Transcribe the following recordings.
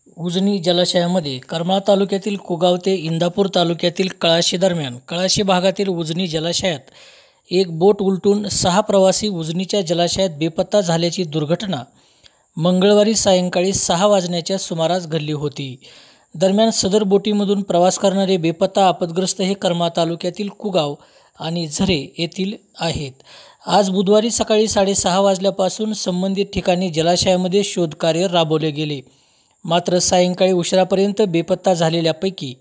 उजनी जलाशयामध्ये करमाळा तालुक्यातील कुगाव ते इंदापूर तालुक्यातील कळाशी दरम्यान कळाशी भागातील उजनी जलाशयात एक बोट उलटून 6 प्रवासी उजनीच्या जलाशयात बेपत्ता झाल्याची दुर्घटना मंगळवारी सायंकाळी 6 वाजण्याच्या सुमारास घडली होती. दरम्यान सदर बोटीमधून प्रवास करणारे बेपत्ता आपदग्रस्त हे करमाळा तालुक्यातील कुगाव आणि झरे येथील आहेत. आज बुधवारी सकाळी 6:30 वाजल्यापासून संबंधित ठिकाणी जलाशयामध्ये शोधकार्य राबवले गेले. मात्र सायंकाळी उशिरापर्यंत बेपत्ता झालेल्यापैकी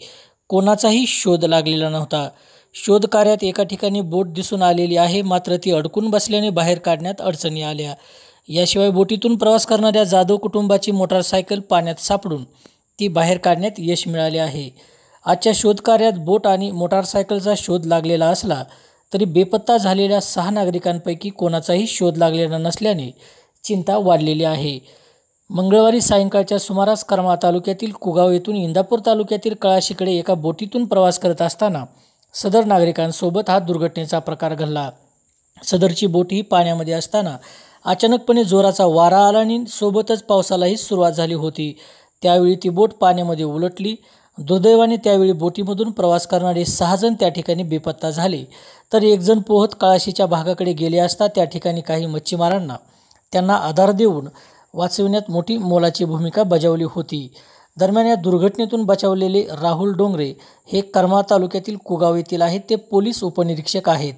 कोणाचाही शोध लागलेला नव्हता. शोधकार्यात एका ठिकाणी बोट दिसून आलेली आहे, मात्र ती अडकून बसल्याने बाहेर काढण्यात अडचणी आल्या. याशिवाय बोटीतून प्रवास करणाऱ्या जाधव कुटुंबाची मोटारसायकल पाण्यात सापडून ती बाहेर काढण्यात यश मिळाले आहे. आजच्या शोधकार्यात बोट आणि मोटारसायकलचा शोध लागलेला असला तरी बेपत्ता झालेल्या 6 नागरिकांपैकी कोणाचाही शोध लागलेला नसल्याने चिंता वाढलेली आहे. मंगळवारी सायंकाळच्या सुमारास करमाळा तालुक्यातील कुगाव येथून इंदापूर तालुक्यातील कळाशीकडे एका बोटीतून प्रवास करत असताना सदर नागरिकांसोबत हा दुर्घटनेचा प्रकार घडला. सदरची बोट ही पाण्यामध्ये असताना अचानकपणे जोराचा वारा आला आणि सोबतच पावसालाही सुरुवात झाली होती. त्यावेळी ती बोट पाण्यामध्ये उलटली. दुर्दैवाने त्यावेळी बोटीमधून प्रवास करणारे 6 जण त्या ठिकाणी बेपत्ता झाले, तर 1 जण पोहत कळाशीच्या भागाकडे गेले असता त्या ठिकाणी काही मच्छीमारांना त्यांना आधार देऊन वाचविण्यात मोठी मोलाची भूमिका बजावली होती. दरम्यान या दुर्घटनेतून बचावलेले राहुल डोंगरे हे करमाळा तालुक्यातील कुगाव येथील आहेत. ते पोलीस उपनिरीक्षक आहेत.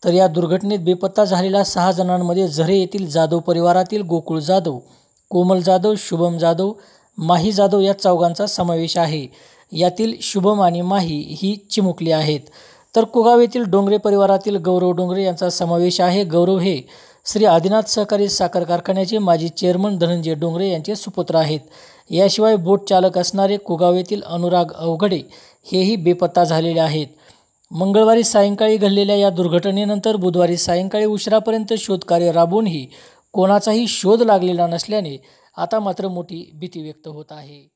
तर या दुर्घटनेत बेपत्ता झालेल्या 6 जणांमध्ये झरे येथील जाधव परिवारातील गोकुळ जाधव, कोमल जाधव, शुभम जाधव, माही जाधव या चौघांचा समावेश आहे. यातील शुभम आणि माही ही चिमुकली आहेत. तर कुगाव येथील डोंगरे परिवारातील गौरव डोंगरे यांचा समावेश आहे. गौरव हे श्री आदिनाथ सहकारी साखर कारखान्याचे माजी चेअरमन धनंजय डोंगरे यांचे सुपुत्र आहेत. याशिवाय बोट चालक असणारे कुगाव येथील अनुराग अवघडे हेही बेपत्ता झालेले आहेत. मंगळवारी सायंकाळी घडलेल्या या दुर्घटनेनंतर बुधवारी सायंकाळी उशिरापर्यंत शोधकार्य राबवूनही कोणाचाही शोध लागलेला नसल्याने आता मात्र मोठी भीती व्यक्त होत आहे.